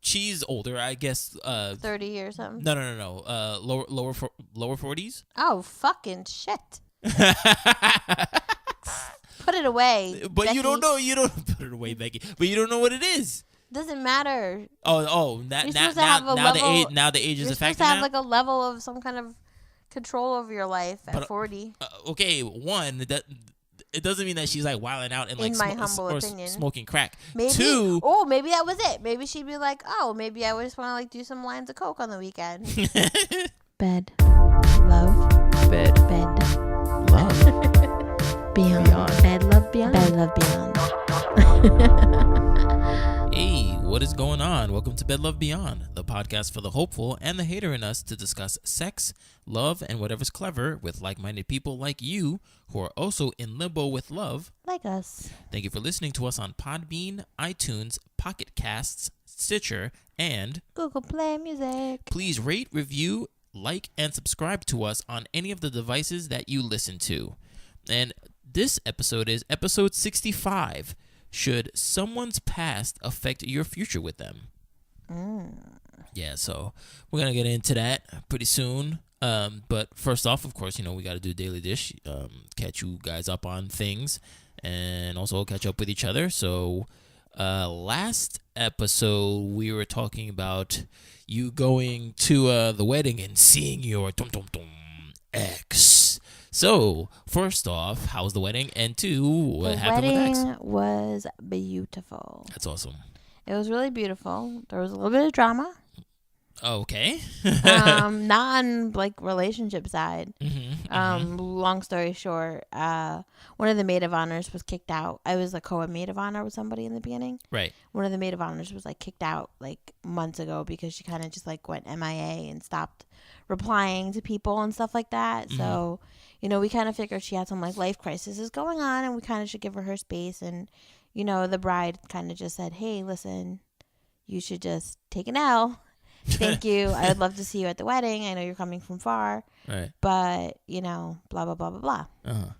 she's older, I guess. 30 or something. No. Lower 40s. Oh, fucking shit. Put it away. But Becky. you don't know. You don't put it away, Becky. But you don't know what it is. Doesn't matter. Oh, now You're supposed to have a level. Now the age is You're a supposed factor to have now. like a level of some kind of control over your life at 40. Okay, one, that it doesn't mean that she's like wilding out and like In my humble opinion. smoking crack. Maybe. Two, Maybe that was it. Maybe she'd be like, oh, maybe I just want to like do some lines of coke on the weekend. Bed, love, Bed, love, beyond. Bed, love, beyond. Bed, love, beyond. Hey, what is going on? Welcome to Bed Love Beyond, the podcast for the hopeful and the hater in us to discuss sex, love, and whatever's clever with like-minded people like you who are also in limbo with love. Like us. Thank you for listening to us on Podbean, iTunes, Pocket Casts, Stitcher, and Google Play Music. please rate, review, like, and subscribe to us on any of the devices that you listen to. And this episode is episode 65. Should someone's past affect your future with them? Yeah, so we're going to get into that pretty soon. But first off, of course, we got to do Daily Dish, catch you guys up on things, and also catch up with each other. So last episode, we were talking about you going to the wedding and seeing your ex. So, first off, how was the wedding? And two, what happened with ex? The wedding was beautiful. That's awesome. It was really beautiful. There was a little bit of drama. Okay. Not on like relationship side. Mm-hmm. Long story short, one of the maid of honors was kicked out. I was a co-maid of honor with somebody in the beginning. Right. One of the maid of honors was like kicked out like months ago because she kind of just like went MIA and stopped replying to people and stuff like that. Mm-hmm. So, we kind of figured she had some like life crisis going on and we kind of should give her space. And, the bride kind of just said, hey, listen, you should just take an L. Thank you. I would love to see you at the wedding. I know you're coming from far. Right. But, blah, blah, blah, blah, blah. Uh-huh.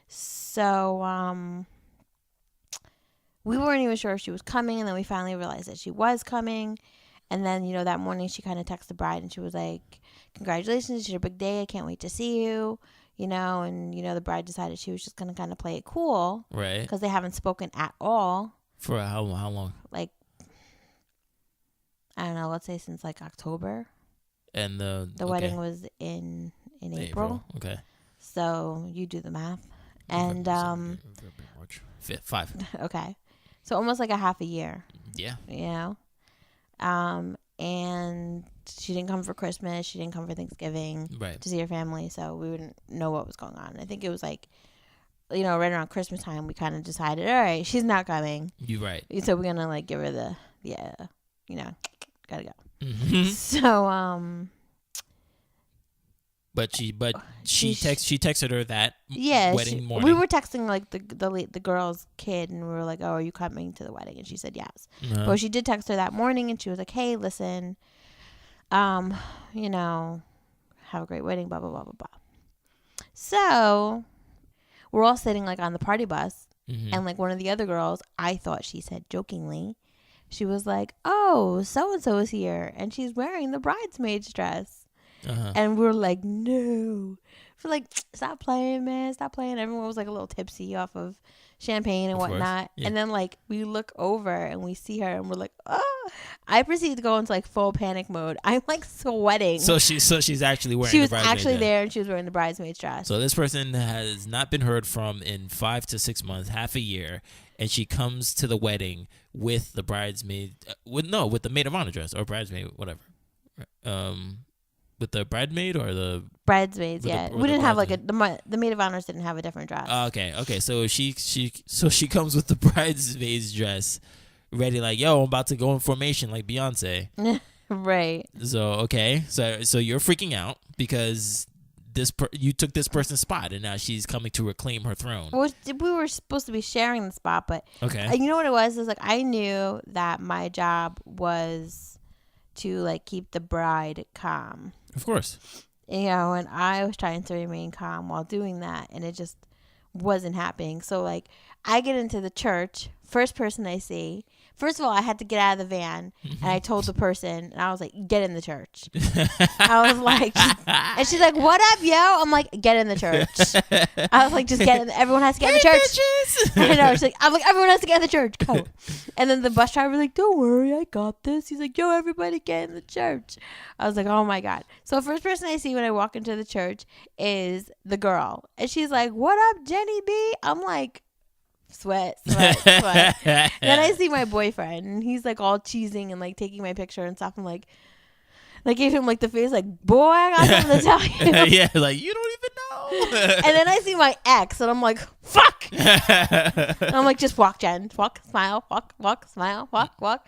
So, we weren't even sure if she was coming. And then we finally realized that she was coming. And then, that morning she kind of texted the bride and she was like, congratulations, it's your big day. I can't wait to see you. And, the bride decided she was just going to kind of play it cool. Right. Because they haven't spoken at all. For how long? Like, I don't know, let's say since like October. And the wedding was in April. Okay. So you do the math. And March 5. Okay. So almost like a half a year. Yeah. And she didn't come for Christmas, she didn't come for Thanksgiving to see her family, so we wouldn't know what was going on. I think it was like right around Christmas time we kind of decided, all right, she's not coming. You're right. So we're gonna like give her the gotta go. Mm-hmm. So But she texted her that wedding morning. We were texting like the girl's kid, and we were like, "Oh, are you coming to the wedding?" And she said yes. Uh-huh. But she did text her that morning, and she was like, "Hey, listen, have a great wedding, blah blah blah blah blah." So we're all sitting like on the party bus, and like one of the other girls, I thought she said jokingly, she was like, "Oh, so and so is here, and she's wearing the bridesmaid's dress." Uh-huh. And we're like, no. We're like, stop playing, man. Stop playing. Everyone was like a little tipsy off of champagne and whatnot. Yeah. And then like we look over and we see her and we're like, oh. I proceeded to go into like full panic mode. I'm like sweating. So she's actually wearing. She was the bridesmaid actually dress. there and she was wearing the bridesmaid's dress. So this person has not been heard from in 5 to 6 months, half a year, and she comes to the wedding with the bridesmaid, with the maid of honor dress or bridesmaid, whatever. With the bridesmaid or the bridesmaids, yeah. We didn't have like the maid of honors didn't have a different dress. Okay. So she comes with the bridesmaid's dress, ready like, yo, I'm about to go in formation like Beyonce. Right. So okay, so you're freaking out because you took this person's spot and now she's coming to reclaim her throne. Well, we were supposed to be sharing the spot, but okay. You know what it was? It was like I knew that my job was to like keep the bride calm. Of course. And I was trying to remain calm while doing that, and it just wasn't happening. So like I get into the church, first person I see, First of all, I had to get out of the van, and I told the person, and I was like, "Get in the church." I was like, and she's like, "What up, yo?" I'm like, "Get in the church." I was like, "Just get in. Everyone has to get in the church." I know. She's like, "I'm like, everyone has to get in the church. Go." And then the bus driver was like, "Don't worry, I got this." He's like, "Yo, everybody get in the church." I was like, "Oh my god!" So first person I see when I walk into the church is the girl, and she's like, "What up, Jenny B?" I'm like, sweat. And then I see my boyfriend, and he's like all cheesing and like taking my picture and stuff. I'm like gave him like the face, like, "Boy, I got something to tell you." Yeah, like, you don't even know. And then I see my ex, and I'm like, "Fuck!" And I'm like, "Just walk, Jen. Walk, smile, walk, smile, walk."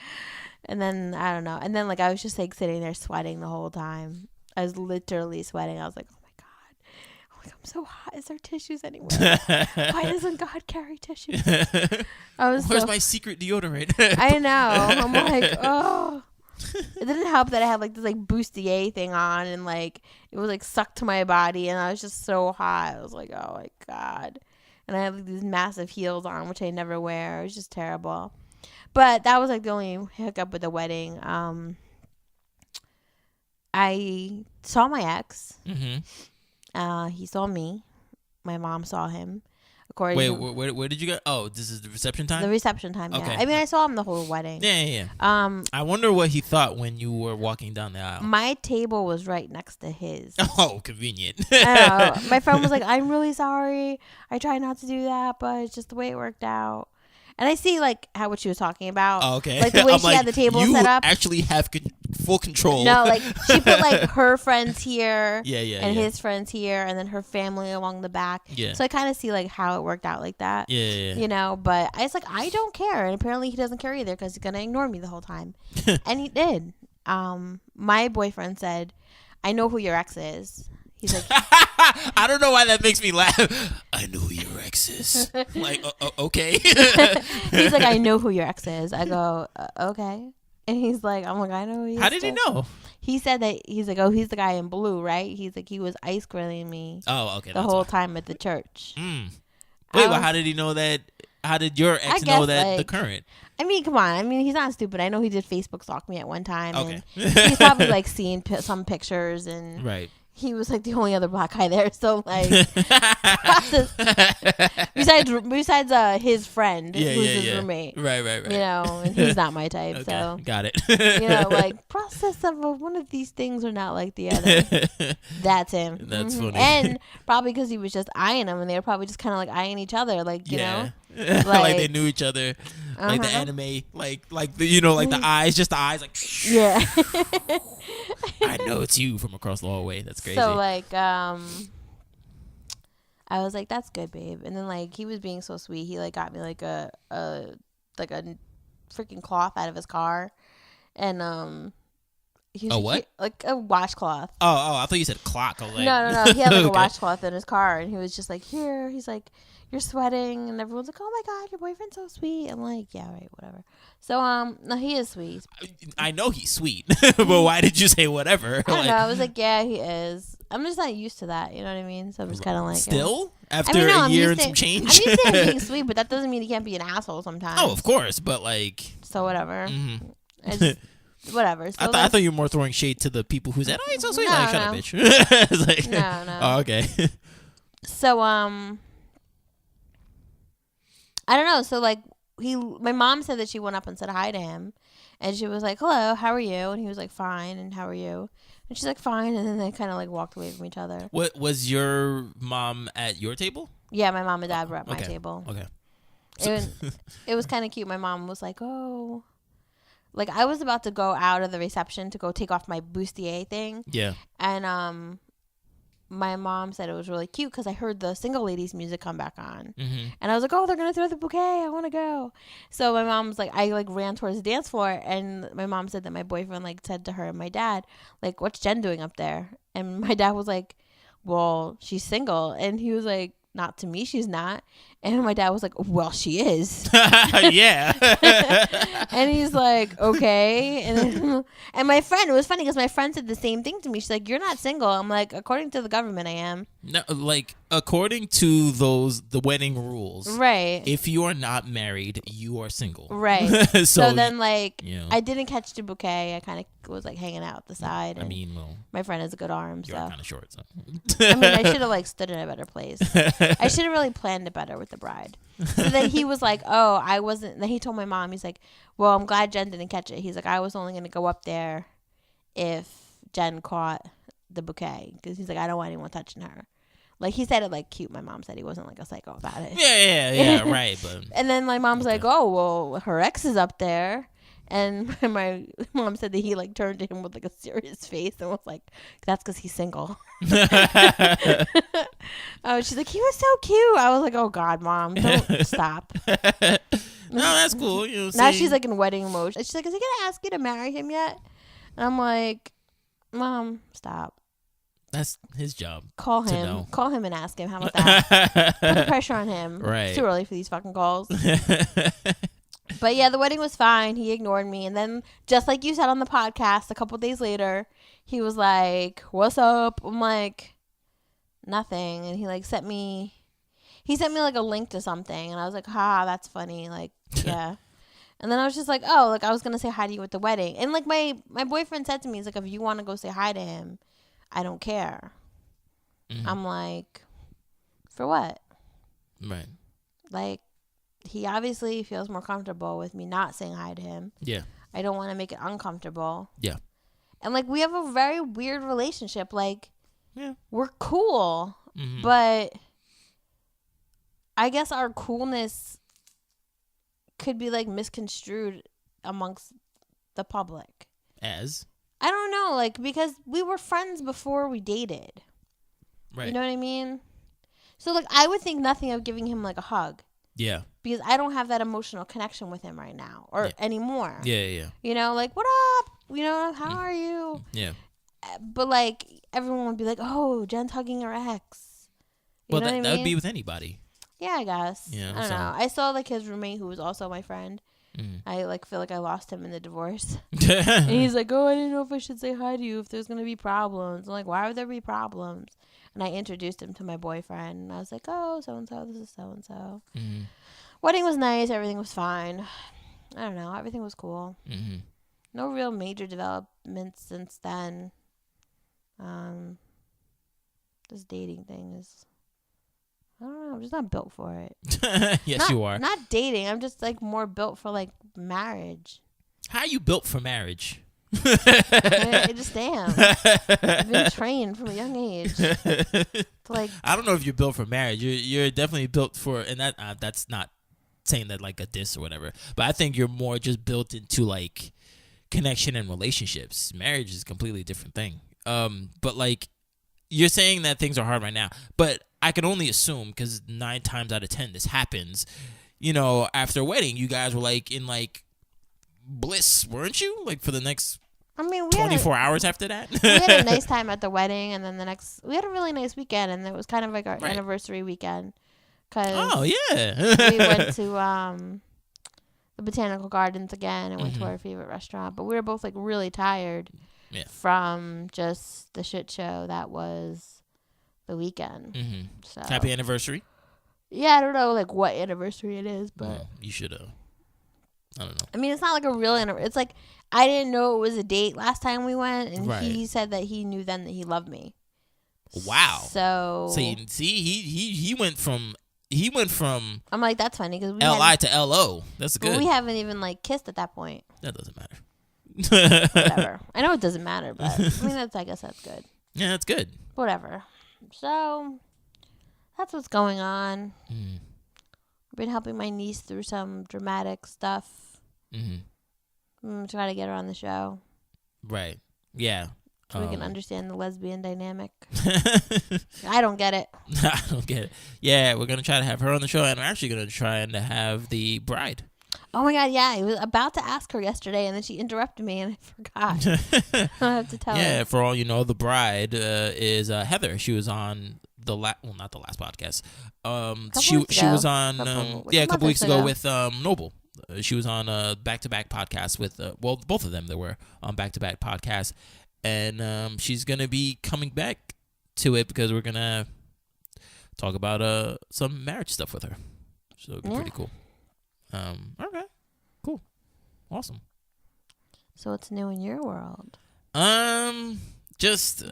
And then I don't know. And then like I was just like sitting there sweating the whole time. I was literally sweating. I was like, "Oh my god." I'm so hot. Is there tissues anywhere? Why doesn't God carry tissues? Where's my secret deodorant? I know. I'm like, oh. It didn't help that I had like this like bustier thing on, and like it was like sucked to my body, and I was just so hot. I was like, oh my god. And I had like these massive heels on, which I never wear. It was just terrible. But that was like the only hiccup with the wedding. I saw my ex. Mm-hmm. He saw me. My mom saw him. Wait, where did you go? Oh, this is the reception time? The reception time, yeah. Okay. I mean, I saw him the whole wedding. Yeah. I wonder what he thought when you were walking down the aisle. My table was right next to his. Oh, convenient. I know. My friend was like, "I'm really sorry. I tried not to do that, but it's just the way it worked out." And I see like what she was talking about. Oh, okay. Like the way she had the table set up. You actually have full control. No, like she put like her friends here. Yeah. His friends here, and then her family along the back. Yeah. So I kind of see like how it worked out like that. Yeah. You know, but I was like, I don't care, and apparently he doesn't care either because he's gonna ignore me the whole time, and he did. My boyfriend said, "I know who your ex is." He's like, I don't know why that makes me laugh. I know who your ex is. Like, okay. He's like, "I know who your ex is." I go, "Okay." And he's like, I'm like, "I know who he is." How did he know? He said that he's like, "Oh, he's the guy in blue, right?" He's like, he was ice grilling me. Oh, okay. The whole time at the church. Wait, well, how did he know that? How did your ex know that like, the current? I mean, come on. I mean, he's not stupid. I know he did Facebook stalk me at one time. Okay. And he's probably like seen some pictures, and right. He was like the only other black guy there. So like, besides his friend, who's his roommate. Right. You know, and he's not my type. Okay, so got it. You know, like process of one of these things are not like the other. That's him. That's funny. And probably because he was just eyeing them, and they were probably just kind of like eyeing each other, like you know, like they knew each other, like the anime, like the like the eyes, just the eyes, like yeah. I know it's you from across the hallway. That's crazy. So like I was like, "That's good, babe." And then like he was being so sweet. He like got me like a freaking cloth out of his car, and what? Like a washcloth. Oh, I thought you said clock. I was like, no. He had like a washcloth in his car, and he was just like, "Here." He's like, "You're sweating," and everyone's like, "Oh my god, your boyfriend's so sweet." I'm like, "Yeah, right, whatever." So no, he is sweet. I know he's sweet, but why did you say whatever? I don't know. I was like, "Yeah, he is." I'm just not used to that. You know what I mean? So I'm just kind of like, still after a year and some change. I'm used to him being sweet, but that doesn't mean he can't be an asshole sometimes. Oh, of course, but like, so whatever. Mm-hmm. Whatever. So I thought you were more throwing shade to the people who said, "Oh, he's so sweet." No, like, shut up, bitch. It's like, no. Oh, okay. So I don't know. So like my mom said that she went up and said hi to him, and she was like, "Hello, how are you?" And he was like, "Fine." And how are you? And she's like, "Fine." And then they kind of like walked away from each other. What was your mom at your table? Yeah, my mom and dad were at my table. Okay. It was kind of cute. My mom was like, "Oh." Like, I was about to go out of the reception to go take off my bustier thing. Yeah. And my mom said it was really cute because I heard the single ladies music come back on. Mm-hmm. And I was like, "Oh, they're going to throw the bouquet. I want to go." So my mom's like, I like ran towards the dance floor. And my mom said that my boyfriend like said to her and my dad, like, "What's Jen doing up there?" And my dad was like, "Well, she's single." And he was like, "Not to me, she's not." And my dad was like, well, she is. Yeah. And he's like, okay. And my friend, it was funny because my friend said the same thing to me. She's like, you're not single. I'm like, according to the government, I am. No, like according to the wedding rules, Right. if you are not married, you are single. Right. So then, like, you know, I didn't catch the bouquet. I kind of was like hanging out the side. I mean, well, my friend has a good arm, you're so kind of short. So I mean, I should have like stood in a better place. I should have really planned it better with the bride. So then he was like, "Oh, I wasn't." Then he told my mom, he's like, "Well, I'm glad Jen didn't catch it." He's like, "I was only going to go up there if Jen caught the bouquet because he's like, I don't want anyone touching her." Like he said it like cute. My mom said he wasn't like a psycho about it. Yeah, right. But and then my mom's like, "Oh, well, her ex is up there." And my mom said that he like turned to him with like a serious face and was like, "That's because he's single." Oh, she's like, "He was so cute." I was like, "Oh God, Mom, don't stop." No, that's cool. You know, now she's like in wedding mode. She's like, "Is he gonna ask you to marry him yet?" And I'm like, "Mom, stop." That's his job. Call him and ask him. How about that? Put the pressure on him. Right. It's too early for these fucking calls. But yeah, the wedding was fine. He ignored me. And then, just like you said on the podcast, a couple days later, he was like, "What's up?" I'm like, "Nothing." And he like sent me like a link to something. And I was like, "Ha, that's funny." Like, yeah. And then I was just like, "Oh, like I was going to say hi to you at the wedding." And like my boyfriend said to me, he's like, "If you want to go say hi to him, I don't care." Mm-hmm. I'm like, "For what?" Right. Like, he obviously feels more comfortable with me not saying hi to him. Yeah. I don't want to make it uncomfortable. Yeah. And like we have a very weird relationship. Like, yeah, we're cool, but I guess our coolness could be like misconstrued amongst the public. As? I don't know, like because we were friends before we dated. Right. You know what I mean? So like I would think nothing of giving him like a hug. Yeah. Because I don't have that emotional connection with him right now or anymore. Yeah. You know, like, "What up? You know, how are you?" Yeah. But like everyone would be like, "Oh, Jen's hugging her ex." You know what I mean? That would be with anybody. Yeah, I guess. Yeah, I don't know. I saw like his roommate who was also my friend. I like feel like I lost him in the divorce. And he's like, "Oh, I didn't know if I should say hi to you if there's gonna be problems." I'm like, "Why would there be problems?" And I introduced him to my boyfriend. And I was like, "Oh, so and so. This is so and so." Wedding was nice. Everything was fine. I don't know. Everything was cool. No real major developments since then. This dating thing is, I don't know. I'm just not built for it. Yes, you are. Not dating. I'm just like more built for like marriage. How are you built for marriage? I just am. I've been trained from a young age. Like, I don't know if you're built for marriage. You're definitely built for, and that's not saying that like a diss or whatever. But I think you're more just built into like connection and relationships. Marriage is a completely different thing. But like you're saying that things are hard right now, but I can only assume because 9 times out of 10 this happens. You know, after a wedding, you guys were like in like bliss, weren't you? Like for the next 24 hours after that. We had a nice time at the wedding, and then we had a really nice weekend, and it was kind of like our anniversary weekend. Oh yeah. We went to the Botanical Gardens again and went to our favorite restaurant, but we were both like really tired from just the shit show that was the weekend. So happy anniversary. Yeah, I don't know like what anniversary it is, but you should I don't know. I mean, it's not like a real anniversary. It's like I didn't know it was a date last time we went, and he said that he knew then that he loved me. Wow. So see, he went from I'm like, that's funny because LI to LO. That's good. We haven't even like kissed at that point. That doesn't matter. Whatever. I know it doesn't matter, but I mean I guess that's good. Yeah, that's good. Whatever. So that's what's going on. I've been helping my niece through some dramatic stuff. I'm trying to get her on the show. Right. Yeah. So we can understand the lesbian dynamic. I don't get it. I don't get it. Yeah, we're going to try to have her on the show, and we're actually going to try and have the bride. Oh, my God, yeah. I was about to ask her yesterday, and then she interrupted me, and I forgot. I have to tell her. Yeah, for all you know, the bride is Heather. She was on not the last podcast. Couple weeks She ago. was on a couple weeks ago ago. with Noble. She was on a back-to-back podcast with both of them. They were on back-to-back podcasts, and she's gonna be coming back to it because we're gonna talk about some marriage stuff with her. So it'll be pretty cool. Okay, cool, awesome. So what's new in your world? Just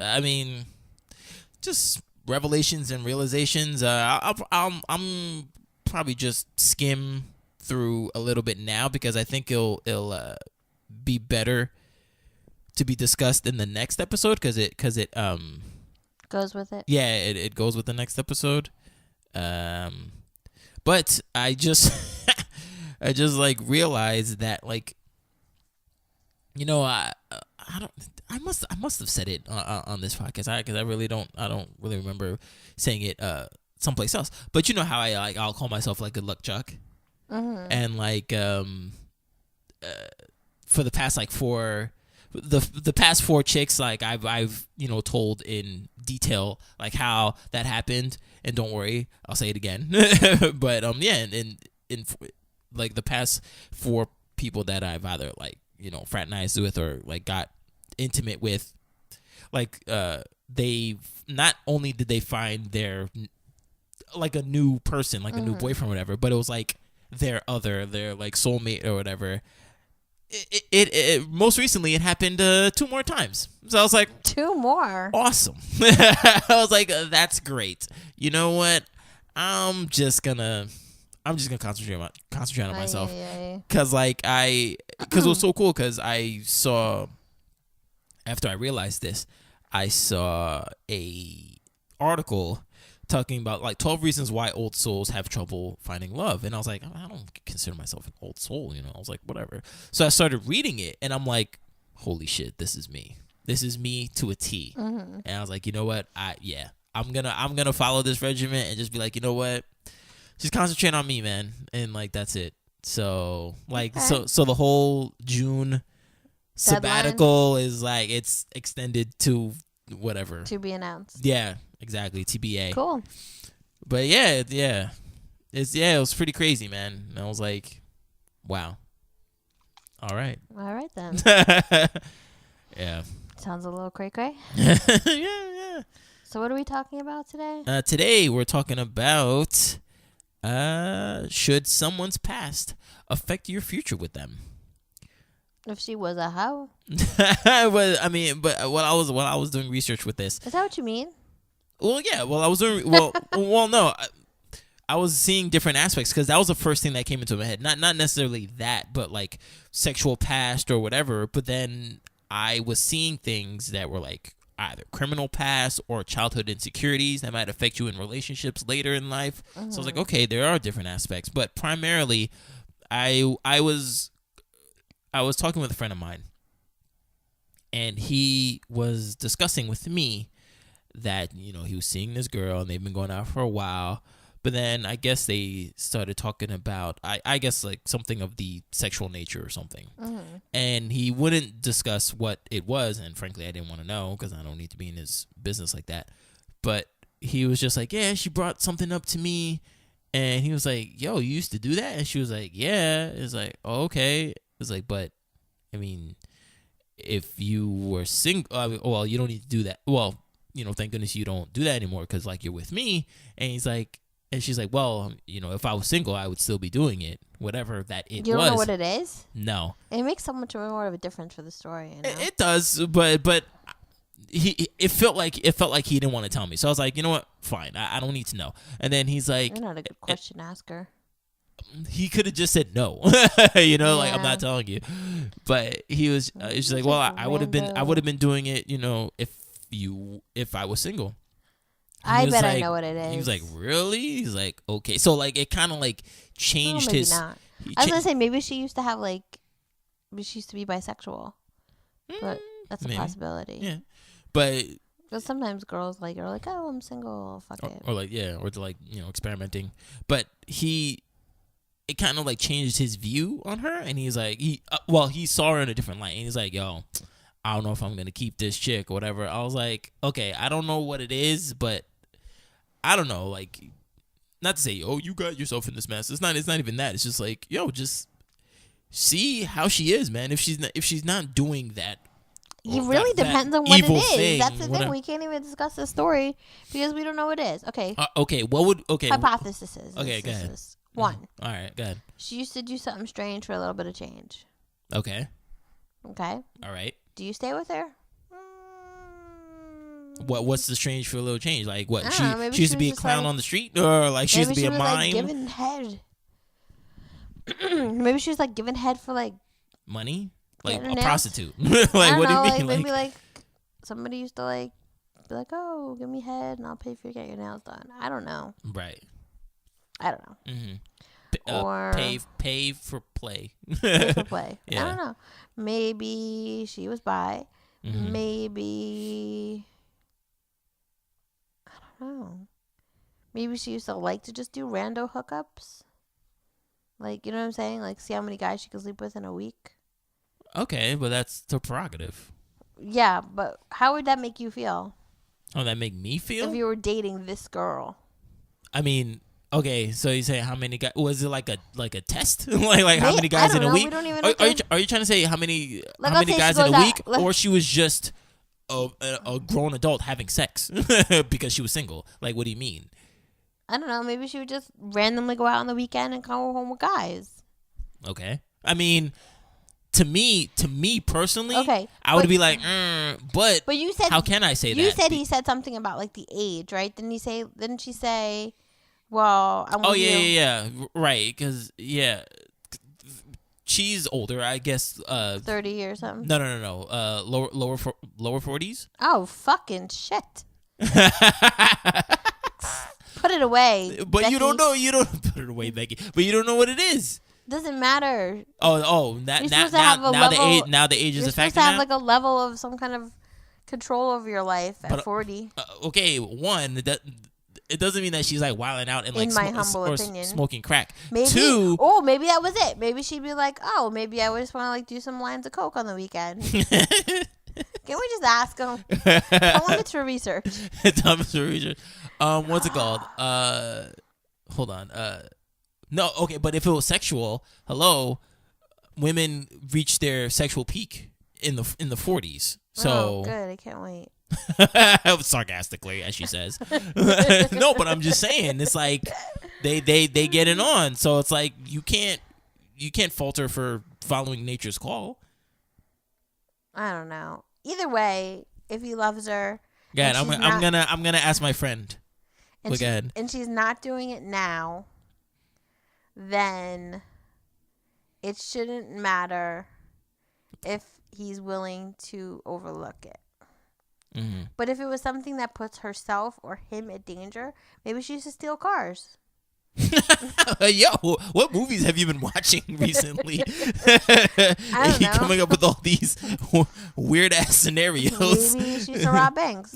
revelations and realizations. I'm probably just skim through a little bit now because I think it'll be better to be discussed in the next episode because it Goes with it. yeah, it goes with the next episode. But I just I just like realized that like, you know, I must have said it on this podcast because I don't really remember saying it someplace else. But you know how I'll call myself like Good Luck Chuck, and like for the past like the past 4 chicks, like I've you know told in detail like how that happened, and don't worry, I'll say it again. But yeah, in like the past 4 people that I've either like, you know, fraternized with or like got intimate with, like they not only did they find their like a new person, like a new boyfriend or whatever, but it was like their like soulmate or whatever. It most recently it happened 2 more times. So I was like, 2 more. awesome. I was like, that's great. You know what? I'm just gonna concentrate on myself. Cause it was so cool. Cause I saw, after I realized this, I saw a article talking about like 12 reasons why old souls have trouble finding love, and I was like, I don't consider myself an old soul, you know. I was like, whatever. So I started reading it, and I'm like, holy shit, this is me. This is me to a T. And I was like, you know what? I'm gonna follow this regimen and just be like, you know what? Just concentrate on me, man, and like that's it. So like so the whole June sabbatical is like it's extended to whatever. To be announced. Yeah, exactly. TBA. Cool. But yeah. It was pretty crazy, man. And I was like, wow. All right. All right then. Yeah. Sounds a little cray-cray. Yeah. So what are we talking about today? Today we're talking about should someone's past affect your future with them? If she was a hoe. but while I was doing research with this. Is that what you mean? Well, yeah. Well, I was doing no. I was seeing different aspects because that was the first thing that came into my head. Not necessarily that, but like sexual past or whatever. But then I was seeing things that were like either criminal past or childhood insecurities that might affect you in relationships later in life. So I was like, okay, there are different aspects, but primarily, I was talking with a friend of mine, and he was discussing with me that, you know, he was seeing this girl and they've been going out for a while, but then I guess they started talking about, I guess like something of the sexual nature or something. And he wouldn't discuss what it was, and frankly, I didn't want to know because I don't need to be in his business like that. But he was just like, yeah, she brought something up to me, and he was like, yo, you used to do that? And she was like, yeah. It's like, oh, okay. It's like, but I mean, if you were single, well, you don't need to do that. Well, you know, thank goodness you don't do that anymore because like you're with me. And he's like, and she's like, well, you know, if I was single, I would still be doing it, whatever that it was. You don't know what it is? No. It makes so much more of a difference for the story. You know? It does, but it felt like he didn't want to tell me. So I was like, you know what? Fine, I don't need to know. And then he's like, you're not a good question asker. He could have just said no, you know, like I'm not telling you. But he was just like, well, I would have been doing it, you know, if I was single. I bet like, I know what it is. He was like, really? He's like, okay. So like it kind of like changed maybe his. Not. I was gonna say maybe she used to have like, maybe she used to be bisexual, but that's a possibility. Yeah, but because sometimes girls like are like, oh, I'm single, fuck it, or like or like, you know, experimenting. But it kind of like changed his view on her, and he's like, he saw her in a different light, and he's like, yo, I don't know if I'm gonna keep this chick or whatever. I was like, okay, I don't know what it is, but I don't know, like, not to say, oh, you got yourself in this mess. It's not even that. It's just like, yo, just see how she is, man. If she's not doing that. It really depends on what it is. Thing, That's the thing. We can't even discuss the story because we don't know what it is. Okay. Hypothesis is. Okay, go ahead. One. All right, go ahead. She used to do something strange for a little bit of change. Okay. Okay. All right. Do you stay with her? What's the strange for a little change? Like what? She used to be a clown on the street, or like she used to be a mime. Like giving head. Maybe she was like giving head for like money, like a prostitute. Like what do you mean? Like maybe like somebody used to like be like, oh, give me head and I'll pay for you to get your nails done. I don't know. Right. I don't know. Or pay for play. Pay for play. Yeah. I don't know. Maybe she was bi. Maybe. Oh, maybe she used to like to just do rando hookups. Like, you know what I'm saying? Like, see how many guys she could sleep with in a week. Okay, but that's her prerogative. Yeah, but how would that make you feel? Oh, that make me feel? If you were dating this girl. I mean, okay, so you say how many guys? Was it like a test? like how many guys in a week? We don't even are you trying to say how many guys in a week, or she was just a grown adult having sex because she was single? Like, what do you mean? I don't know. Maybe she would just randomly go out on the weekend and come home with guys. Okay. I mean, to me personally, okay, I would be like, but you said, how can I say that? You said he said something about like the age, right? Didn't she say, well, I'm with you. Yeah. Right, because, she's older, I guess. 30 or something? No. Lower 40s? Oh, fucking shit. Put it away, but Becky. You don't put it away, Becky. But you don't know what it is. Doesn't matter. Now the age is a factor. You're supposed to have like a level of some kind of control over your life at 40. Okay, one, that it doesn't mean that she's like wilding out and like smoking crack. Maybe, Two, maybe that was it. Maybe she'd be like, oh, maybe I just want to like do some lines of coke on the weekend. Can we just ask him? Tell him it's for research. What's it called? Hold on. No, okay, but if it was sexual, hello, women reach their sexual peak in the 40s. So good, I can't wait. Sarcastically, as she says. No, but I'm just saying, it's like they get it on. So it's like you can't falter for following nature's call. I don't know. Either way, if he loves her, I'm gonna ask my friend. Go ahead. And she's not doing it now, then it shouldn't matter if he's willing to overlook it. Mm-hmm. But if it was something that puts herself or him at danger, maybe she used to steal cars. Yo, what movies have you been watching recently? I don't know. Coming up with all these weird ass scenarios. Maybe she used to rob banks.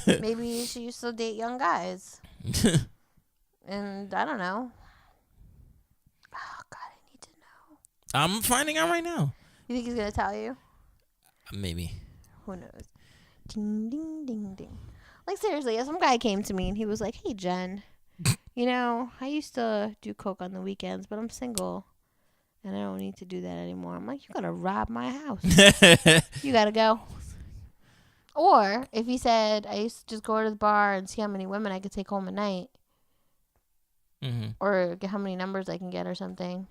Maybe she used to date young guys. And I don't know. Oh God, I need to know. I'm finding out right now. You think he's gonna tell you? Maybe. Who knows? Ding ding ding ding. Like seriously, some guy came to me and he was like, "Hey Jen, you know, I used to do coke on the weekends, but I'm single, and I don't need to do that anymore." I'm like, "You gotta rob my house. You gotta go." Or if he said, "I used to just go to the bar and see how many women I could take home a night, or how many numbers I can get or something,"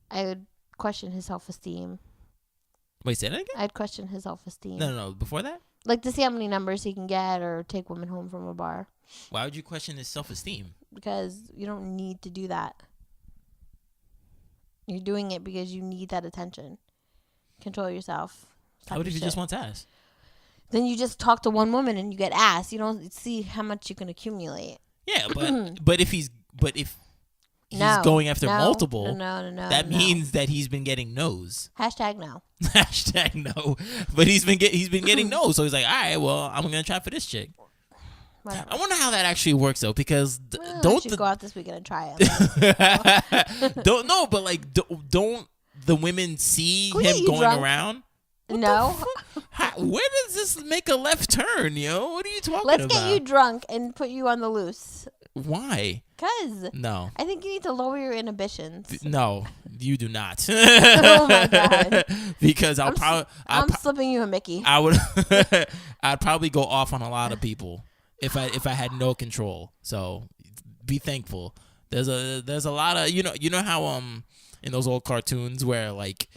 I would question his self-esteem. Wait, say that again? I'd question his self-esteem. No. Before that? Like to see how many numbers he can get or take women home from a bar. Why would you question his self-esteem? Because you don't need to do that. You're doing it because you need that attention. Control yourself. How would if you just want ass? Then you just talk to one woman and you get ass. You don't see how much you can accumulate. Yeah, but if he's going after multiple, that means that he's been getting no's. Hashtag no. Hashtag no. But he's been getting no's. So he's like, all right, well, I'm gonna try for this chick. Whatever. I wonder how that actually works though, because don't go out this weekend and try it. Don't the women see him going around? No. Where does this make a left turn, yo? What are you talking Let's about? get you drunk and put you on the loose. Why? Cause No. I think you need to lower your inhibitions. No, you do not. Oh my god! Because I'm slipping you a Mickey. I would. I'd probably go off on a lot of people if I had no control. So be thankful. There's a lot of you know how in those old cartoons where like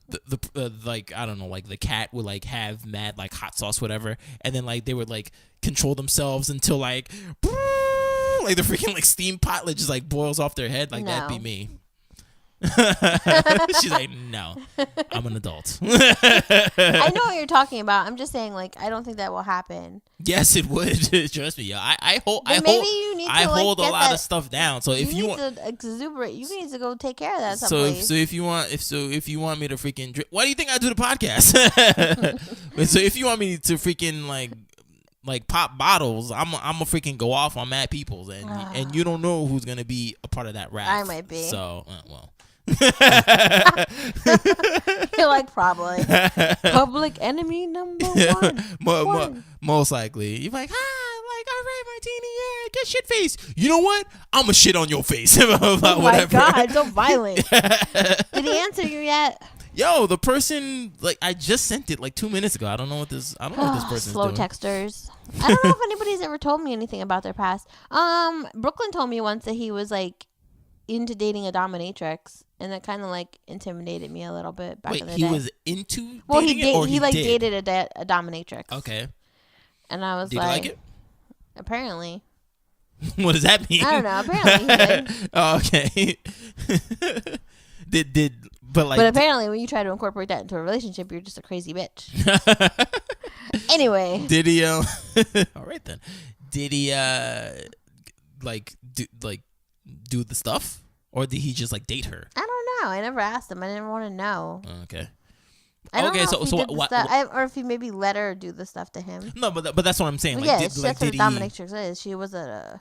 the like I don't know, like the cat would like have mad like hot sauce whatever, and then like they would like control themselves until like the freaking like steam pot like just like boils off their head, like No. that'd be me. She's like, no, I'm an adult. I know what you're talking about. I'm just saying, like, I don't think that will happen. Yes, it would. Trust me, yo. I hold a lot of stuff down. So if you want to exuberate, you need to go take care of that. So if you want me to freaking drink, why do you think I do the podcast? So if you want me to freaking like pop bottles, I'm a freaking go off on mad peoples, and you don't know who's gonna be a part of that rap. I might be. So well. You're like probably public enemy number one. Most likely. You're like, all right, Martini, yeah, get shit face. You know what? I'm a shit on your face. Oh my whatever. god, so violent. Did he answer you yet? Yo, the person, like, I just sent it like 2 minutes ago. I don't know what this person's slow doing. Texters. I don't know if anybody's ever told me anything about their past. Brooklyn told me once that he was like into dating a dominatrix, and that kind of like intimidated me a little bit back in the day. Wait, he was into dating he did? dated a dominatrix. Okay. And I was did like, you like it? Apparently. What does that mean? I don't know. Apparently he did. Oh, okay. But apparently when you try to incorporate that into a relationship, you're just a crazy bitch. Anyway. Did he all right then. Did he do the stuff? Or did he just like date her? I don't know. I never asked him. I didn't want to know. Okay. I don't know if he did the stuff, or if he maybe let her do the stuff to him. No, but that's what I'm saying. Well, like, yeah, that's what a dominatrix is. She was a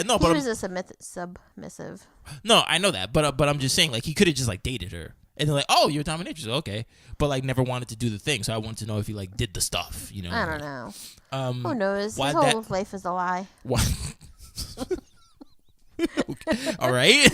no, he but was a submissive. No, I know that, but I'm just saying, like, he could have just like dated her, and they're like, oh, you're a dominatrix, okay, but like never wanted to do the thing. So I wanted to know if he like did the stuff, you know. I don't know. Who knows? His whole life is a lie. What? All right.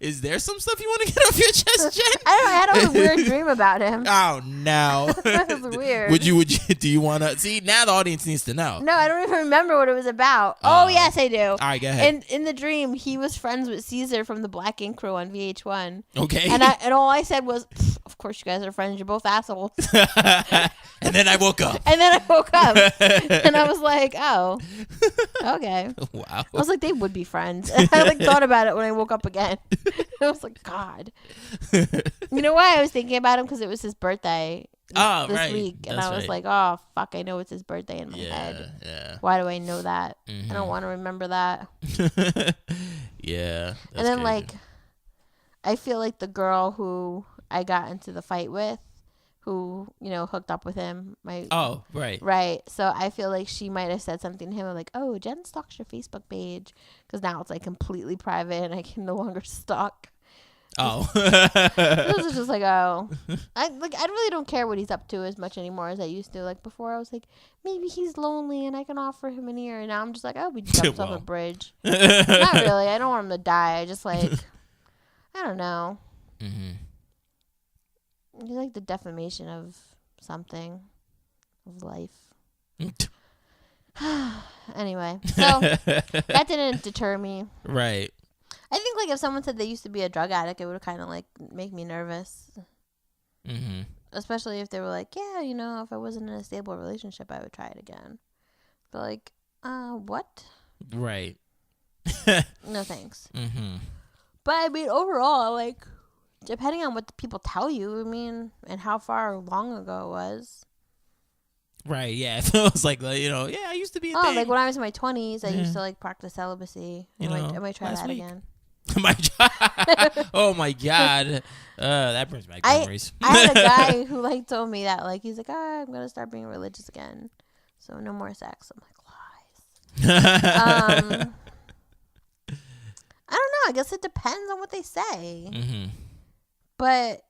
Is there some stuff you want to get off your chest, Jen? I had a weird dream about him. Oh no. That was weird. Would you do you want to see? Now the audience needs to know. No, I don't even remember what it was about. Oh yes, I do. All right, go ahead. And in the dream, he was friends with Caesar from the Black Ink Crew on VH1. Okay. And all I said was, "Of course, you guys are friends. You're both assholes." And then I woke up. And I was like, "Oh, okay." Wow. I was like, they would be friends. And I like thought about it when I woke up again. I was like, God. You know why I was thinking about him? Because it was his birthday this week. And I was like, oh, fuck, I know it's his birthday in my head. Yeah. Why do I know that? Mm-hmm. I don't want to remember that. Yeah. And then, crazy. like, I feel like the girl who I got into the fight with, who, you know, hooked up with him. Oh, right. Right. So I feel like she might have said something to him like, oh, Jen stalks your Facebook page. Because now it's like completely private and I can no longer stalk. Oh. This is just like, oh. I really don't care what he's up to as much anymore as I used to. Like before I was like, maybe he's lonely and I can offer him an ear. And now I'm just like, oh, we jumped off a bridge. Not really. I don't want him to die. I just like, I don't know. Mm-hmm. It's like the defamation of something, of life. Anyway, so that didn't deter me. Right. I think like if someone said they used to be a drug addict, it would kind of like make me nervous. Mm-hmm. Especially if they were like, yeah, you know, if I wasn't in a stable relationship, I would try it again. But like, what? Right. No thanks. Mm-hmm. But I mean, overall, like, depending on what the people tell you, I mean, and how far long ago it was. Right, yeah. If it was like, you know, yeah, I used to be a thing. Like when I was in my 20s, I used to like practice celibacy. I might try that again. Oh my God. That brings back memories. I had a guy who like told me that, like, he's like, I'm going to start being religious again. So no more sex. I'm like, lies. I don't know. I guess it depends on what they say. Mm-hmm. But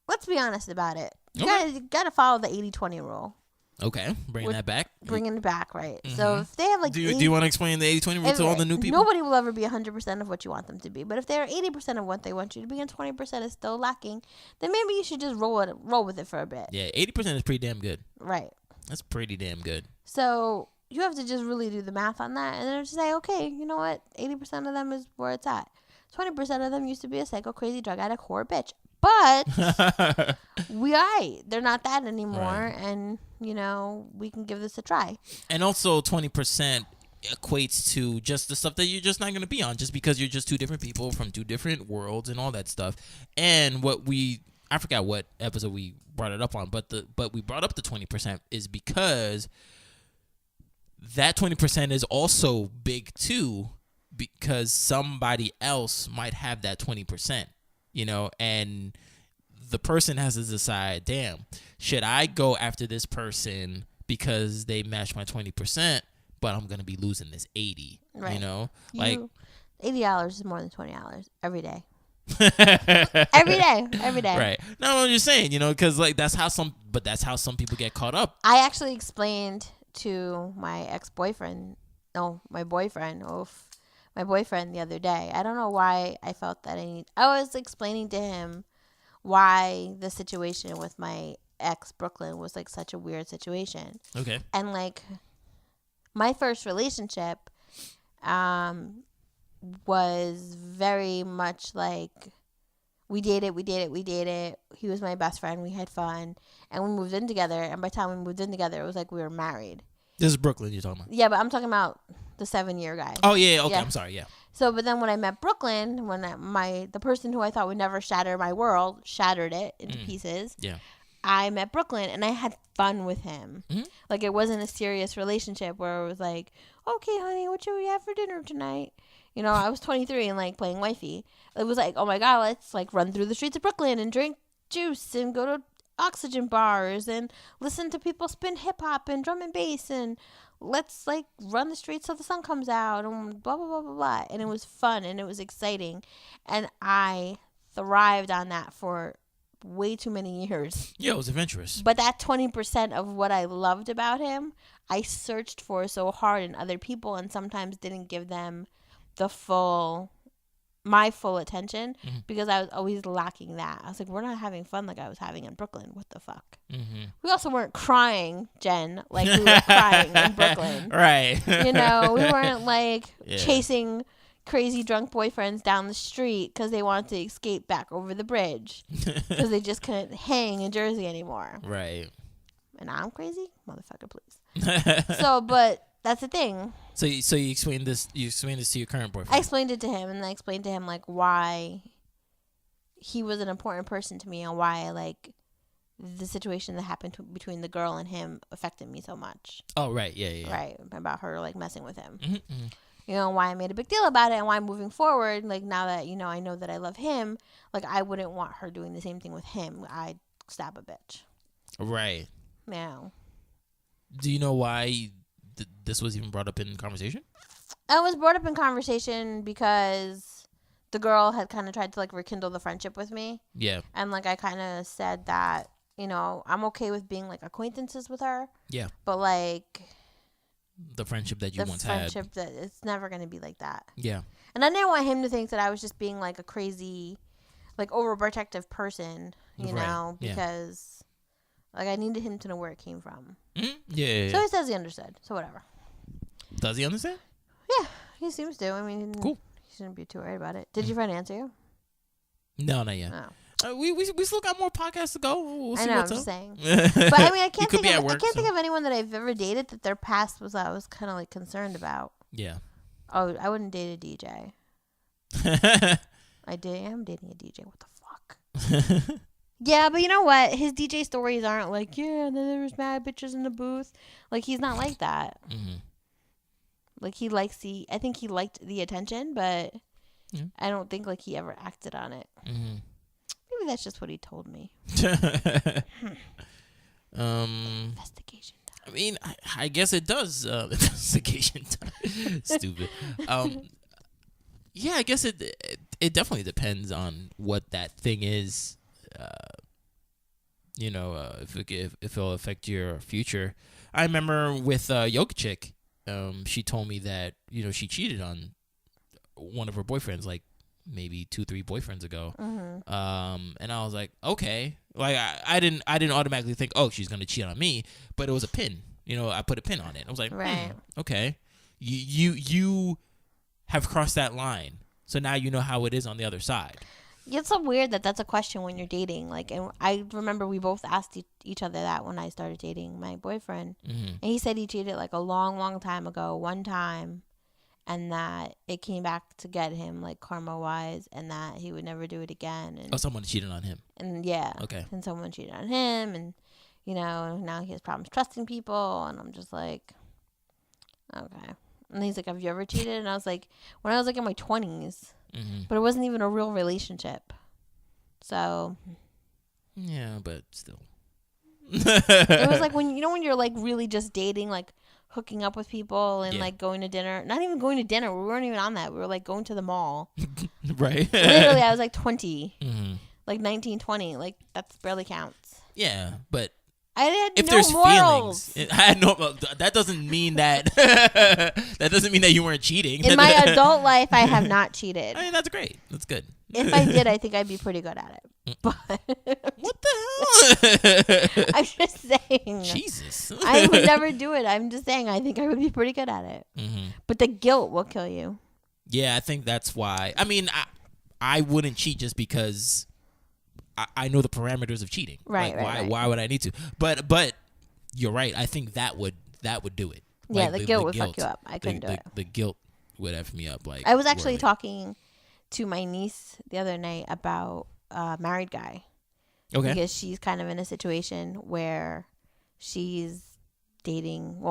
let's be honest about it. You Okay. gotta follow the 80-20 rule. Okay, bringing that back. Bringing it back, right? So if they have like Do you want to explain the 80-20 rule to all the new people? Nobody will ever be 100% of what you want them to be. But if they're 80% of what they want you to be and 20% is still lacking, then maybe you should just roll with it for a bit. Yeah, 80% is pretty damn good. Right. That's pretty damn good. So you have to just really do the math on that and then just say, okay, you know what? 80% of them is where it's at. 20% of them used to be a psycho, crazy, drug addict, whore, bitch. But they're not that anymore. Right. And, you know, we can give this a try. And also 20% equates to just the stuff that you're just not going to be on just because you're just two different people from two different worlds and all that stuff. And I forgot what episode we brought it up on, but we brought up the 20% is because that 20% is also big too, because somebody else might have that 20%, you know, and the person has to decide, damn, should I go after this person because they match my 20%, but I'm going to be losing this 80, right. You know? $80 is more than $20 every day. every day. Right. No, I'm just saying, you know, because like that's how some people get caught up. I actually explained to my boyfriend the other day. I don't know why I felt that I was explaining to him why the situation with my ex Brooklyn was like such a weird situation. Okay. And like my first relationship was very much like we dated. He was my best friend. We had fun. And we moved in together. And by the time we moved in together, it was like we were married. This is Brooklyn you're talking about. Yeah, but I'm talking about the 7-year guy. Oh, yeah. Okay, yeah. I'm sorry. Yeah. So, but then when I met Brooklyn, when the person who I thought would never shatter my world shattered it into pieces. Yeah. I met Brooklyn and I had fun with him. Mm-hmm. Like it wasn't a serious relationship where it was like, okay, honey, what should we have for dinner tonight? You know, I was 23 and like playing wifey. It was like, oh my God, let's like run through the streets of Brooklyn and drink juice and go to oxygen bars and listen to people spin hip hop and drum and bass and let's like run the streets till the sun comes out and blah, blah, blah, blah, blah. And it was fun and it was exciting. And I thrived on that for way too many years. Yeah, it was adventurous. But that 20% of what I loved about him, I searched for so hard in other people and sometimes didn't give them my full attention because I was always lacking that. I was like, we're not having fun like I was having in Brooklyn. What the fuck? Mm-hmm. We also weren't crying, Jen, like we were crying in Brooklyn. Right. You know, we weren't like chasing crazy drunk boyfriends down the street because they wanted to escape back over the bridge because they just couldn't hang in Jersey anymore. Right. And I'm crazy? Motherfucker, please. So, but that's the thing. So you explained this to your current boyfriend. I explained it to him, and I explained to him like why he was an important person to me and why like the situation that happened between the girl and him affected me so much. Oh, right. Yeah. Right. About her like messing with him. Mm-hmm, mm-hmm. You know, why I made a big deal about it and why moving forward, like now that, you know, I know that I love him, like I wouldn't want her doing the same thing with him. I'd stab a bitch. Right. Now. Do you know why this was even brought up in conversation? It was brought up in conversation because the girl had kind of tried to like rekindle the friendship with me. Yeah. And like I kind of said that, you know, I'm okay with being like acquaintances with her. Yeah. But like the friendship that you once had. The friendship that it's never going to be like that. Yeah. And I didn't want him to think that I was just being like a crazy, like overprotective person, you know, because like I needed him to know where it came from. Mm-hmm. Yeah. So he says he understood. So whatever. Does he understand? Yeah, he seems to. I mean, cool. He shouldn't be too worried about it. Did your friend answer you? No, not yet. Oh. We still got more podcasts to go. We'll see I know. What's I'm up. just saying. But I mean, I can't think of anyone that I've ever dated that their past was I was kind of like concerned about. Yeah. Oh, I wouldn't date a DJ. I'm dating a DJ. What the fuck? Yeah, but you know what? His DJ stories aren't like, yeah, and then there was mad bitches in the booth. Like he's not like that. Mm-hmm. Like I think he liked the attention, but I don't think like he ever acted on it. Mm-hmm. Maybe that's just what he told me. Investigation time. I mean, I guess it does. Investigation time. Stupid. Yeah, I guess it definitely depends on what that thing is. if it'll affect your future. I remember with Yoga Chick, she told me that she cheated on one of her boyfriends, like maybe 2-3 boyfriends ago. And I was like, okay, like I didn't automatically think, oh, she's gonna cheat on me, but it was a pin. I put a pin on it. I was like, right, okay, you have crossed that line, so now you know how it is on the other side. It's so weird that that's a question when you're dating. Like, and I remember we both asked each other that when I started dating my boyfriend, and he said he cheated like a long, long time ago, one time, and that it came back to get him, like karma wise, and that he would never do it again. And, someone cheated on him. And yeah, okay, and someone cheated on him, and now he has problems trusting people, and I'm just like, okay. And he's like, have you ever cheated? And I was like, when I was like in my 20s. But it wasn't even a real relationship. So. Yeah, but still. It was like when you're like really just dating, like hooking up with people and like going to dinner. Not even going to dinner. We weren't even on that. We were like going to the mall. Right. Literally, I was like 20. Like 19, 20. Like that barely counts. Yeah, but. I had if no there's morals. Feelings, I had no. That doesn't mean that. That doesn't mean that you weren't cheating. In my adult life, I have not cheated. I mean, that's great. That's good. If I did, I think I'd be pretty good at it. But what the hell? I'm just saying. Jesus. I would never do it. I'm just saying. I think I would be pretty good at it. But the guilt will kill you. Yeah, I think that's why. I mean, I wouldn't cheat just because. I know the parameters of cheating. Right, like, why would I need to? But you're right. I think that would do it. Yeah, like, the guilt would fuck you up. I couldn't do it. The guilt would F me up. Like I was actually talking to my niece the other night about a married guy. Okay. Because she's kind of in a situation where she's dating,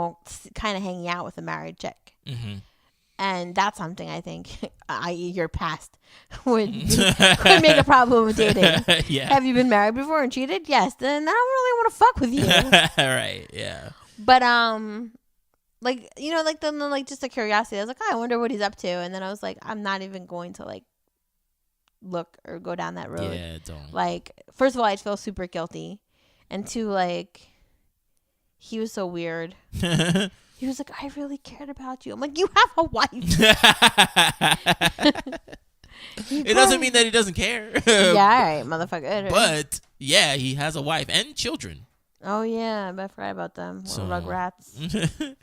kind of hanging out with a married chick. And that's something I think, i.e. your past, would make a problem with dating. Yeah. Have you been married before and cheated? Yes. Then I don't really want to fuck with you. Right. Yeah. But then just a curiosity. I was like, oh, I wonder what he's up to. And then I was like, I'm not even going to like look or go down that road. Yeah, don't. Like, first of all, I'd feel super guilty, and two, like, he was so weird. He was like, I really cared about you. I'm like, you have a wife. It doesn't mean that he doesn't care. Yeah, all right, motherfucker. But, yeah, he has a wife and children. Oh, yeah, I forgot about them. Little rugrats.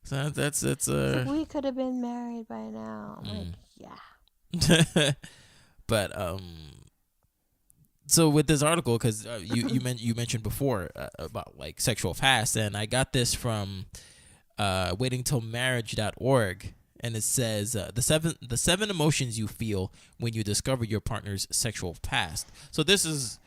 So that's like, we could have been married by now. I'm like, yeah. But, so with this article, because you mentioned before about, like, sexual fast, and I got this from... waitingtillmarriage.org, and it says the seven emotions you feel when you discover your partner's sexual past. So this is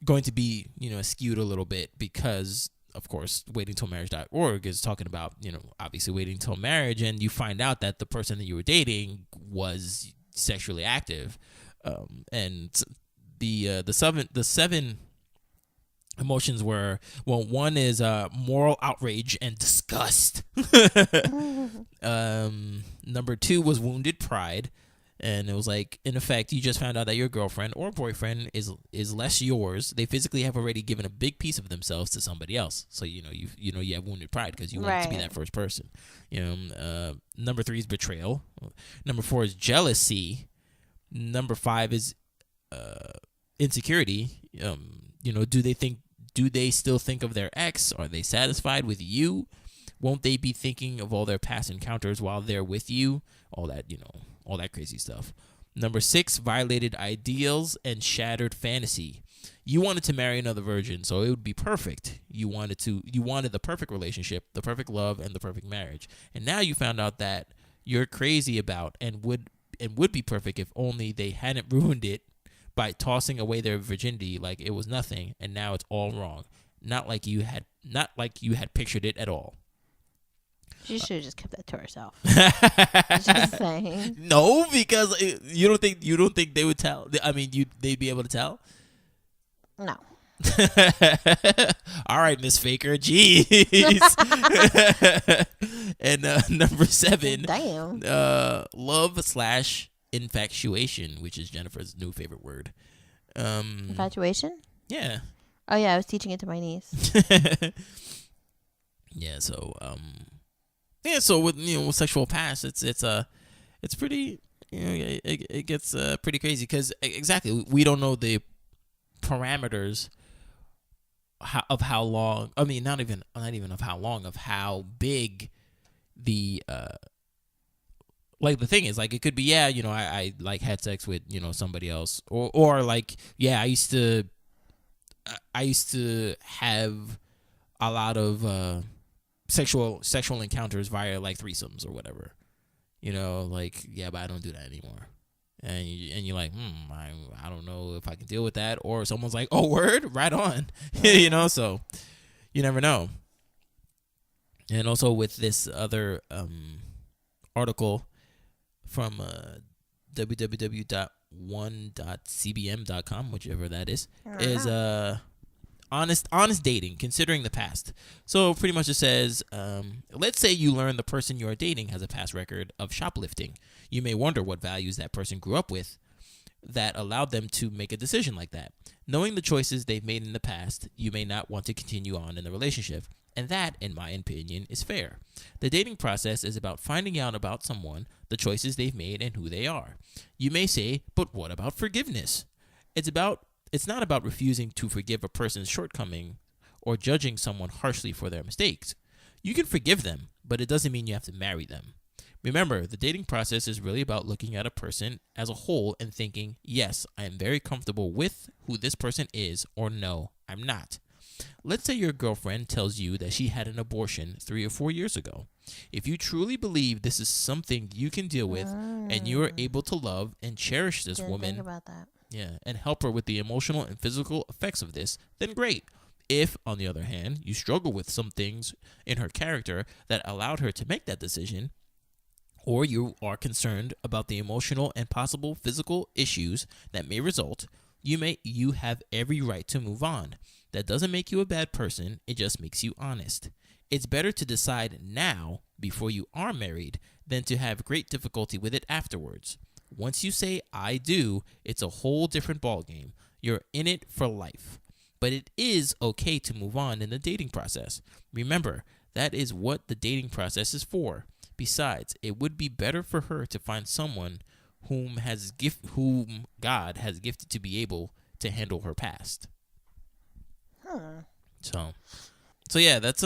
going to be skewed a little bit because of course waitingtillmarriage.org is talking about obviously waiting till marriage, and you find out that the person that you were dating was sexually active, and the seven emotions were, well, one is moral outrage and disgust. Number two was wounded pride, and it was like, in effect, you just found out that your girlfriend or boyfriend is less yours. They physically have already given a big piece of themselves to somebody else. So you have wounded pride because you want to be that first person. Number three is betrayal. Number four is jealousy. Number five is insecurity. Do they still think of their ex? Are they satisfied with you? Won't they be thinking of all their past encounters while they're with you? All that crazy stuff. Number six, violated ideals and shattered fantasy. You wanted to marry another virgin, so it would be perfect. You wanted the perfect relationship, the perfect love, and the perfect marriage. And now you found out that you're crazy about and would be perfect if only they hadn't ruined it by tossing away their virginity like it was nothing, and now it's all wrong. Not like you had pictured it at all. She should have just kept that to herself. Just saying. No, because you don't think they would tell. I mean, they'd be able to tell. No. All right, Miss Faker. Jeez. And number seven. Damn. Love/infatuation, which is Jennifer's new favorite word. Infatuation? Yeah. Oh yeah, I was teaching it to my niece. Yeah. So yeah. So with with sexual past, it's pretty. It gets pretty crazy because exactly we don't know the parameters of how long. I mean, not even of how long, of how big the like the thing is. Like it could be, yeah, I like had sex with somebody else, or like, yeah, I used to have a lot of sexual encounters via like threesomes or whatever. Like, yeah, but I don't do that anymore. And you're like, I don't know if I can deal with that. Or someone's like, oh, word, right on. So you never know. And also with this other article from www.one.cbm.com, whichever that is honest dating, considering the past. So pretty much it says, let's say you learn the person you are dating has a past record of shoplifting. You may wonder what values that person grew up with that allowed them to make a decision like that. Knowing the choices they've made in the past, you may not want to continue on in the relationship. And that, in my opinion, is fair. The dating process is about finding out about someone, the choices they've made, and who they are. You may say, but what about forgiveness? It's not about refusing to forgive a person's shortcoming or judging someone harshly for their mistakes. You can forgive them, but it doesn't mean you have to marry them. Remember, the dating process is really about looking at a person as a whole and thinking, yes, I am very comfortable with who this person is, or no, I'm not. Let's say your girlfriend tells you that she had an abortion 3 or 4 years ago. If you truly believe this is something you can deal with and you are able to love and cherish this woman, think about that. yeah, and help her with the emotional and physical effects of this, then great. If, on the other hand, you struggle with some things in her character that allowed her to make that decision, or you are concerned about the emotional and possible physical issues that may result, you have every right to move on. That doesn't make you a bad person, it just makes you honest. It's better to decide now before you are married than to have great difficulty with it afterwards. Once you say I do, it's a whole different ballgame. You're in it for life. But it is okay to move on in the dating process. Remember, that is what the dating process is for. Besides, it would be better for her to find someone whom God has gifted to be able to handle her past. So yeah, that's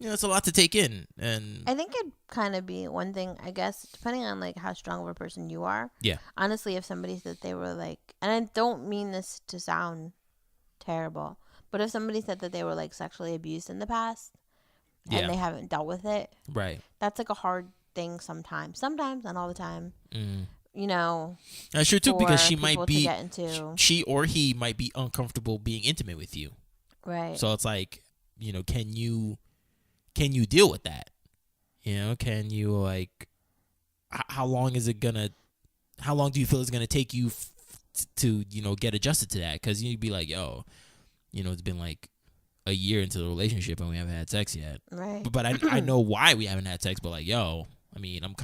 it's a lot to take in, and I think it'd kind of be one thing, I guess, depending on like how strong of a person you are. Yeah. Honestly, if somebody said they were like, and I don't mean this to sound terrible, but if somebody said that they were like sexually abused in the past and they haven't dealt with it, right, that's like a hard thing sometimes, not all the time. That's true too, because she might be she or he might be uncomfortable being intimate with you, right? So it's like, can you deal with that? Can you, like, how long do you feel it's gonna take you to get adjusted to that? Because you'd be like, yo, it's been like a year into the relationship and we haven't had sex yet, right? But I know why we haven't had sex, but like, yo, I mean, I'm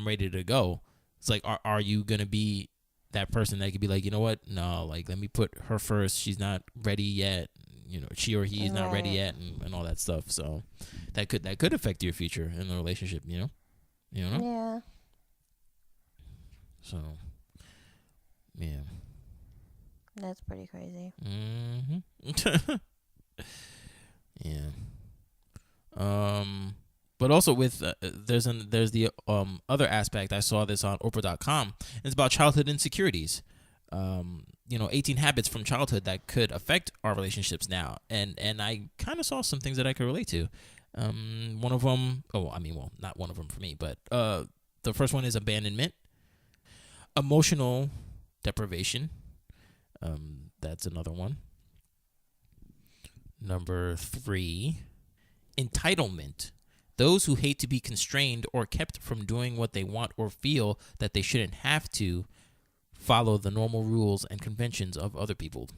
ready to go. It's like, are you gonna be that person that could be like, you know what? No, like, let me put her first. She's not ready yet. She or he is not ready yet, and all that stuff. So that could affect your future in the relationship. You know. Yeah. So, yeah. That's pretty crazy. Mm-hmm. Yeah. But also with there's the other aspect. I saw this on Oprah.com. It's about childhood insecurities. 18 habits from childhood that could affect our relationships now. And I kind of saw some things that I could relate to. One of them, not one of them for me, but the first one is abandonment, emotional deprivation. That's another one. Number 3, entitlement. Those who hate to be constrained or kept from doing what they want or feel that they shouldn't have to follow the normal rules and conventions of other people.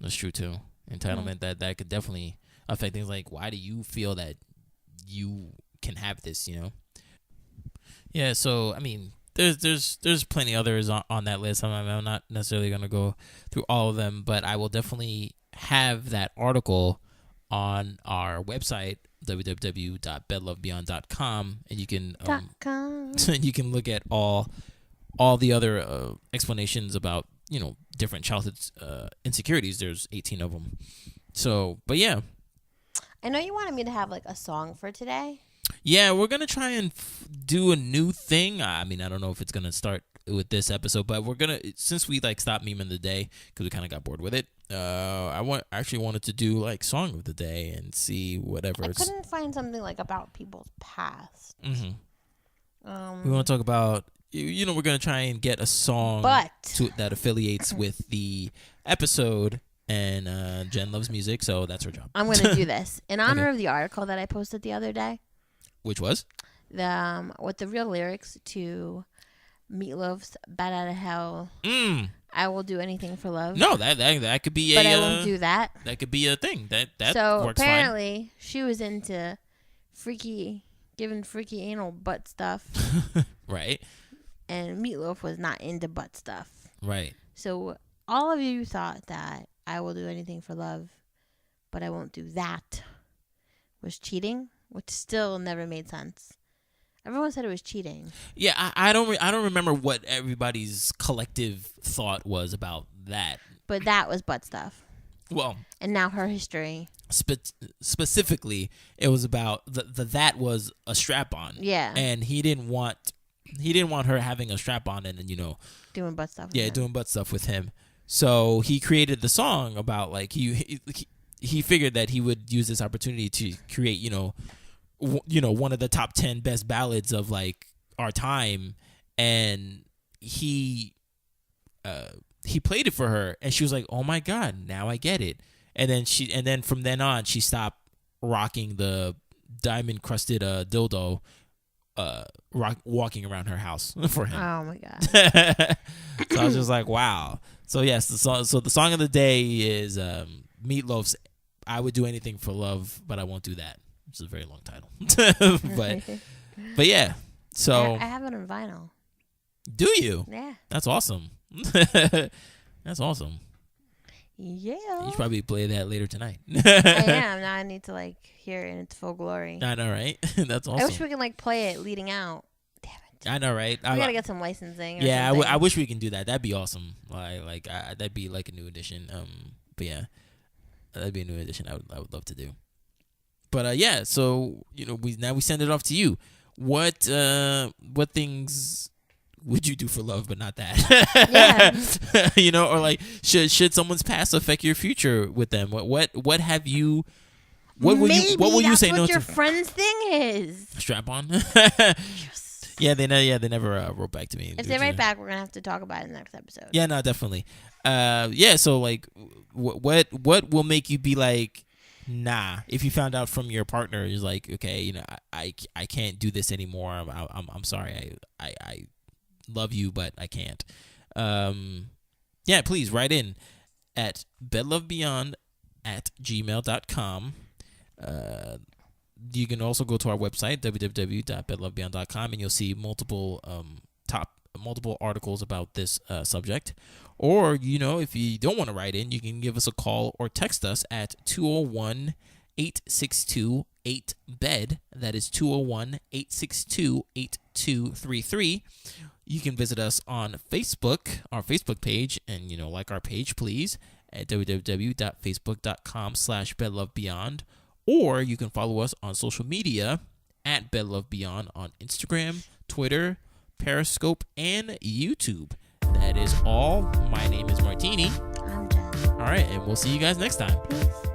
That's true too. Entitlement, that could definitely affect things like, why do you feel that you can have this, Yeah, so, I mean, there's plenty others on that list. I'm not necessarily going to go through all of them, but I will definitely have that article on our website, www.bedlovebeyond.com, and you can you can look at all the other explanations about different childhood insecurities. There's 18 of them. So, but yeah. I know you wanted me to have like a song for today. Yeah, we're going to try and do a new thing. I mean, I don't know if it's going to start with this episode, but we're going to, since we like stopped memeing the day because we kind of got bored with it, I actually wanted to do like song of the day and see whatever. I couldn't find something like about people's past. Mm-hmm. We want to talk about, we're going to try and get a song that affiliates with the episode. And Jen loves music, so that's her job. I'm going to do this in honor of the article that I posted the other day. Which was? With the real lyrics to Meatloaf's "Bat Out of Hell." I will do anything for love. No, that could be but I won't do that. That could be a thing. That so works apparently fine. She was into giving freaky anal butt stuff. Right. And Meatloaf was not into butt stuff. Right. So all of you thought that I will do anything for love, but I won't do that was cheating, which still never made sense. Everyone said it was cheating. Yeah, I don't remember what everybody's collective thought was about that. But that was butt stuff. Well, and now her history. Specifically, it was about that was a strap on. Yeah. And he didn't want her having a strap on and doing butt stuff. Yeah, doing butt stuff with him. So he created the song about like he figured that he would use this opportunity to create one of the top 10 best ballads of like our time, and he played it for her, and she was like, "Oh my God, now I get it." And then from then on, she stopped rocking the diamond crusted dildo, walking around her house for him. Oh my God! So I was just like, wow. So yes, the song of the day is Meatloaf's "I Would Do Anything for Love, But I Won't Do That." It's a very long title, but yeah. So I have it on vinyl. Do you? Yeah. That's awesome. That's awesome. Yeah. You should probably play that later tonight. I am. Now I need to like hear it in its full glory. I know, right? That's awesome. I wish we could like play it leading out. Damn it. I know, right? We gotta get some licensing. Yeah, I wish we can do that. That'd be awesome. That'd be like a new edition. But yeah, that'd be a new edition. I would love to do. But yeah, so we send it off to you. What things would you do for love, but not that? Yeah. Or like should someone's past affect your future with them? What have you? What will you say no to? What your friend's thing is? Strap on. Yes. Yeah, they never wrote back to me. If they write back, we're gonna have to talk about it in the next episode. Yeah, no, definitely. Yeah. So like, what will make you be like? Nah, if you found out from your partner is like, okay, I can't do this anymore. I'm sorry. I love you, but I can't. Yeah, please write in at bedlovebeyond@gmail.com. You can also go to our website, www.bedlovebeyond.com, and you'll see multiple articles about this subject. Or, if you don't want to write in, you can give us a call or text us at 201-862-8BED. That is 201-862-8233. You can visit us on Facebook, our Facebook page, and, like our page, please, at www.facebook.com/bedlovebeyond. Or you can follow us on social media at bedlovebeyond on Instagram, Twitter, Periscope, and YouTube. That is all. My name is Martini. I'm Jen. All right, and we'll see you guys next time. Peace.